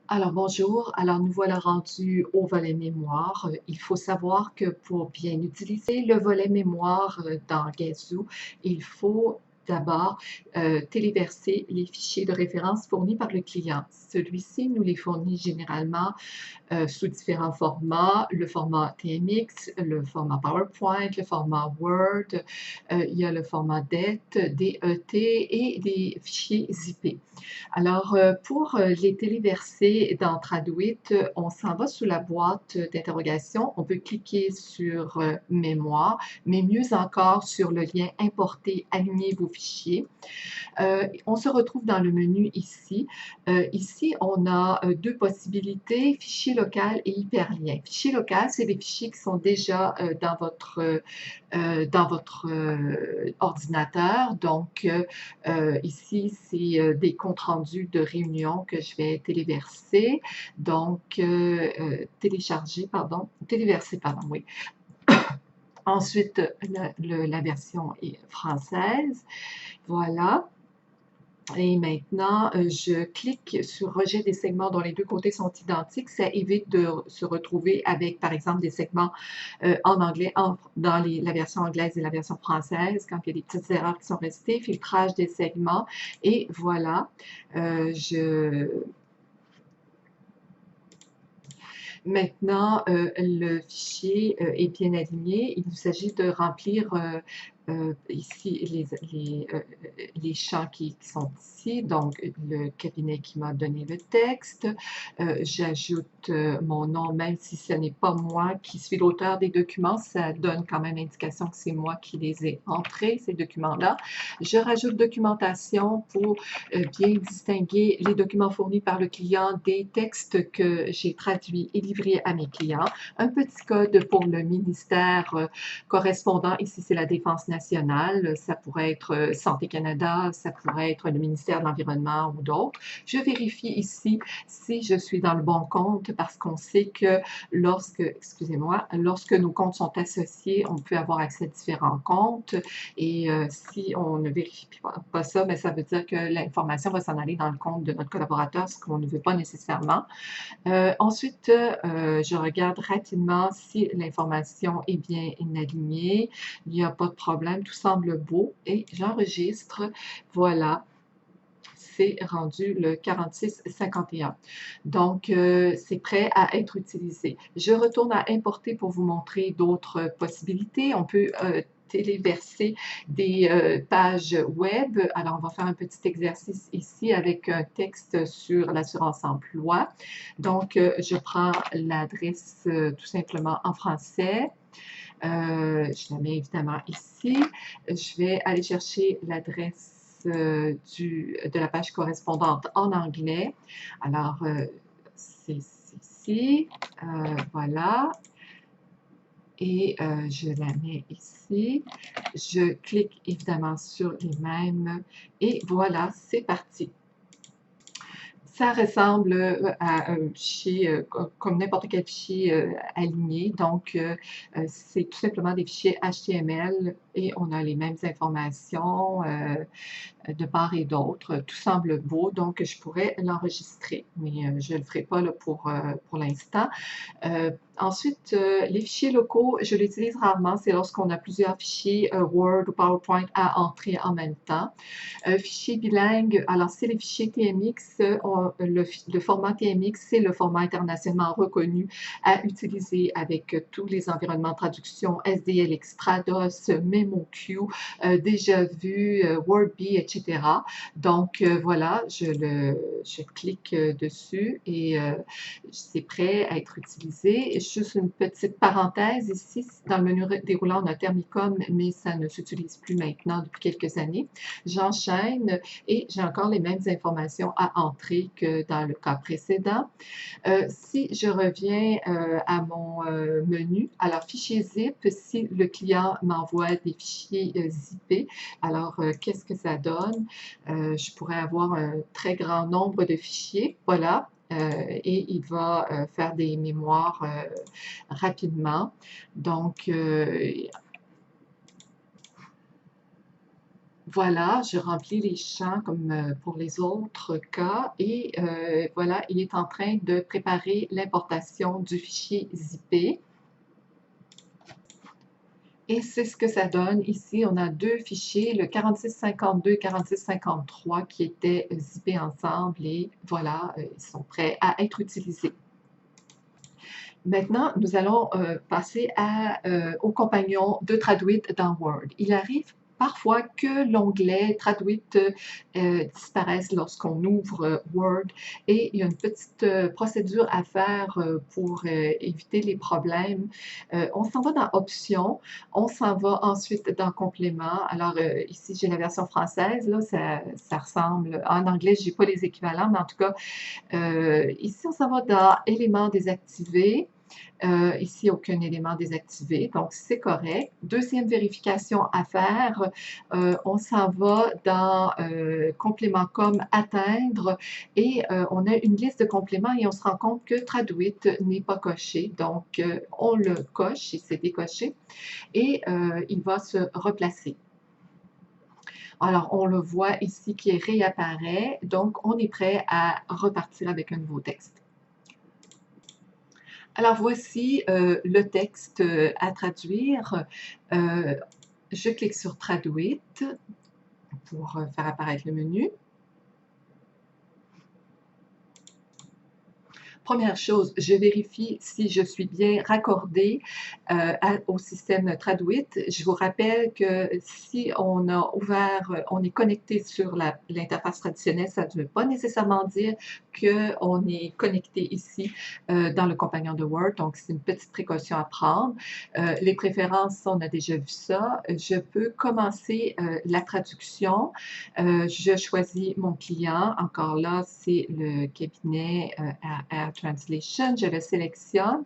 Alors bonjour, alors nous voilà rendus au volet mémoire. Il faut savoir que pour bien utiliser le volet mémoire dans Gazoo, il faut d'abord téléverser les fichiers de référence fournis par le client. Celui-ci nous les fournit généralement sous différents formats, le format TMX, le format PowerPoint, le format Word, il y a le format DET, DET et des fichiers zippés. Alors, pour les téléverser dans Traduit, on s'en va sous la boîte d'interrogation. On peut cliquer sur Mémoire, mais mieux encore sur le lien Importer, aligner vos fichiers. On se retrouve dans le menu ici. Ici, on a deux possibilités, fichier local et hyperlien. Fichier local, c'est des fichiers qui sont déjà dans votre ordinateur. Donc, ici, c'est des comptes rendus de réunion que je vais téléverser. Donc, téléverser, pardon, oui. Ensuite, la version est française. Voilà. Et maintenant, je clique sur rejet des segments dont les deux côtés sont identiques. Ça évite de se retrouver avec, par exemple, des segments en anglais dans la version anglaise et la version française, quand il y a des petites erreurs qui sont restées, filtrage des segments. Et voilà, maintenant, le fichier est bien aligné. Il s'agit de remplir ici les champs qui sont ici, donc le cabinet qui m'a donné le texte. J'ajoute mon nom, même si ce n'est pas moi qui suis l'auteur des documents, ça donne quand même indication que c'est moi qui les ai entrés, ces documents-là. Je rajoute documentation pour bien distinguer les documents fournis par le client des textes que j'ai traduits et livrés à mes clients. Un petit code pour le ministère correspondant. Ici, c'est la Défense nationale. Ça pourrait être Santé Canada, ça pourrait être le ministère de l'Environnement ou d'autres. Je vérifie ici si je suis dans le bon compte parce qu'on sait que lorsque nos comptes sont associés, on peut avoir accès à différents comptes et si on ne vérifie pas ça, bien, ça veut dire que l'information va s'en aller dans le compte de notre collaborateur, ce qu'on ne veut pas nécessairement. Ensuite, je regarde rapidement si l'information est bien alignée. Il n'y a pas de problème, tout semble beau et j'enregistre. Voilà, c'est rendu le 4651. Donc, c'est prêt à être utilisé. Je retourne à importer pour vous montrer d'autres possibilités. On peut téléverser des pages web. Alors, on va faire un petit exercice ici avec un texte sur l'assurance emploi. Donc, je prends l'adresse tout simplement en français. Je la mets évidemment ici. Je vais aller chercher l'adresse de la page correspondante en anglais. Alors, c'est ici. Voilà. Et je la mets ici. Je clique évidemment sur les mêmes. Et voilà, c'est parti. Ça ressemble à un fichier comme n'importe quel fichier aligné. Donc, c'est tout simplement des fichiers HTML et on a les mêmes informations de part et d'autre. Tout semble beau, donc je pourrais l'enregistrer, mais je ne le ferai pas là, pour l'instant. Ensuite, les fichiers locaux, je l'utilise rarement. C'est lorsqu'on a plusieurs fichiers Word ou PowerPoint à entrer en même temps. Fichier bilingue, alors c'est les fichiers TMX, le format TMX, c'est le format internationalement reconnu à utiliser avec tous les environnements de traduction, SDL Extrados, MemoQ, Déjà Vu, WordBee, etc. Donc voilà, je clique dessus et c'est prêt à être utilisé. Juste une petite parenthèse ici, dans le menu déroulant, on a Thermicom, mais ça ne s'utilise plus maintenant depuis quelques années. J'enchaîne et j'ai encore les mêmes informations à entrer que dans le cas précédent. Si je reviens à mon menu, alors fichier zip, si le client m'envoie des fichiers zippés, alors qu'est-ce que ça donne? Je pourrais avoir un très grand nombre de fichiers, voilà. Et il va faire des mémoires rapidement. Donc, Voilà, je remplis les champs comme pour les autres cas et voilà, il est en train de préparer l'importation du fichier zippé. Et c'est ce que ça donne. Ici, on a deux fichiers, le 4652 4653 qui étaient zippés ensemble et voilà, ils sont prêts à être utilisés. Maintenant, nous allons passer au compagnon de Traduit dans Word. Il arrive parfois que l'onglet Traduit disparaisse lorsqu'on ouvre Word et il y a une petite procédure à faire pour éviter les problèmes. On s'en va dans Options, on s'en va ensuite dans Complément. Alors ici, j'ai la version française, là, ça ressemble, en anglais, je n'ai pas les équivalents, mais en tout cas, ici, on s'en va dans Éléments désactivés. Ici, aucun élément désactivé, donc c'est correct. Deuxième vérification à faire, on s'en va dans complément comme atteindre et on a une liste de compléments et on se rend compte que Traduit n'est pas coché. Donc, on le coche, il s'est décoché et il va se replacer. Alors, on le voit ici qui réapparaît, donc on est prêt à repartir avec un nouveau texte. Alors voici le texte à traduire. Je clique sur Traduit pour faire apparaître le menu. Première chose, je vérifie si je suis bien raccordée au système Traduit. Je vous rappelle que si on a ouvert, on est connecté sur l'interface traditionnelle, ça ne veut pas nécessairement dire qu'on est connecté ici dans le compagnon de Word. Donc, c'est une petite précaution à prendre. Les préférences, on a déjà vu ça. Je peux commencer la traduction. Je choisis mon client. Encore là, c'est le cabinet Air Translation. Je le sélectionne.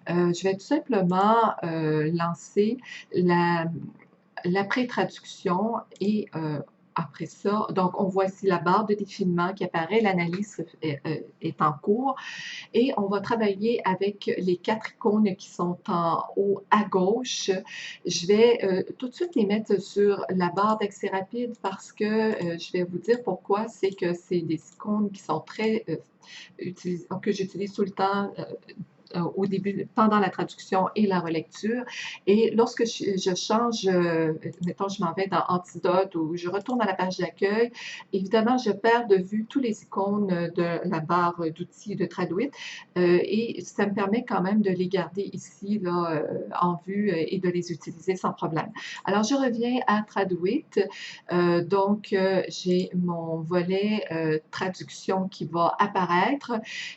Je vais tout simplement lancer la pré-traduction et après ça, donc on voit ici la barre de défilement qui apparaît, l'analyse est en cours et on va travailler avec les 4 icônes qui sont en haut à gauche. Je vais tout de suite les mettre sur la barre d'accès rapide parce que je vais vous dire pourquoi. C'est que c'est des icônes qui sont très que j'utilise tout le temps au début, pendant la traduction et la relecture. Et lorsque je change, mettons, je m'en vais dans Antidote ou je retourne à la page d'accueil, évidemment, je perds de vue tous les icônes de la barre d'outils de Traduit et ça me permet quand même de les garder ici là, en vue et de les utiliser sans problème. Alors, je reviens à Traduit. Donc, j'ai mon volet traduction qui va apparaître.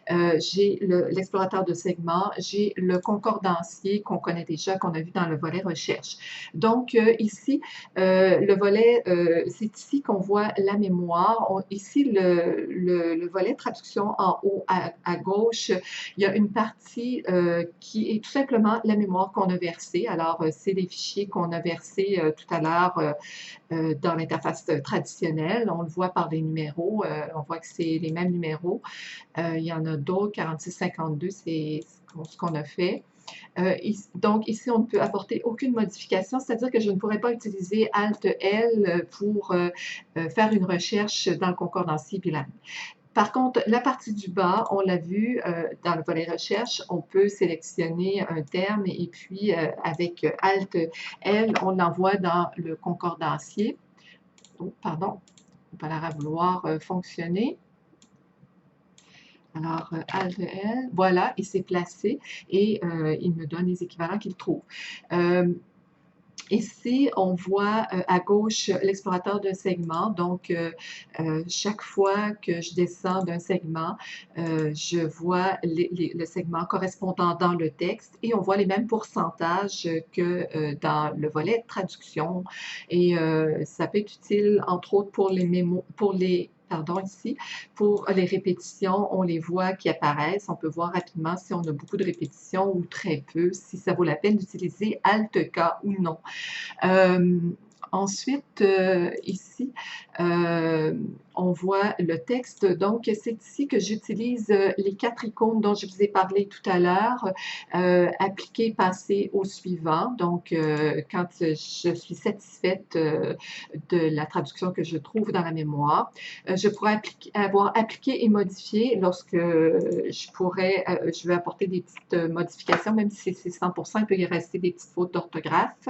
J'ai l'explorateur de segments, j'ai le concordancier qu'on connaît déjà, qu'on a vu dans le volet recherche. Donc, ici, le volet, c'est ici qu'on voit la mémoire. Ici, le volet traduction en haut à gauche, il y a une partie qui est tout simplement la mémoire qu'on a versée. Alors, c'est des fichiers qu'on a versés tout à l'heure dans l'interface traditionnelle. On le voit par les numéros. On voit que c'est les mêmes numéros. Il y en a d'autres, 4652, c'est ce qu'on a fait. Donc ici, on ne peut apporter aucune modification, c'est-à-dire que je ne pourrais pas utiliser Alt-L pour faire une recherche dans le concordancier bilingue. Par contre, la partie du bas, on l'a vu dans le volet recherche, on peut sélectionner un terme et puis avec Alt-L, on l'envoie dans le concordancier. Oh, pardon, on va la vouloir fonctionner. Alors, Alt-L, voilà, il s'est placé et il me donne les équivalents qu'il trouve. Ici, on voit à gauche l'explorateur de segments. Donc, chaque fois que je descends d'un segment, je vois le segment correspondant dans le texte et on voit les mêmes pourcentages que dans le volet traduction. Et ça peut être utile, entre autres, pour les mémos, ici, pour les répétitions, on les voit qui apparaissent. On peut voir rapidement si on a beaucoup de répétitions ou très peu, si ça vaut la peine d'utiliser Alt-K ou non. Ensuite, ici, on voit le texte. Donc, c'est ici que j'utilise les 4 icônes dont je vous ai parlé tout à l'heure. Appliquer, passer au suivant. Donc, quand je suis satisfaite de la traduction que je trouve dans la mémoire, je pourrais avoir appliqué et modifié lorsque je vais apporter des petites modifications, même si c'est 100%, il peut y rester des petites fautes d'orthographe.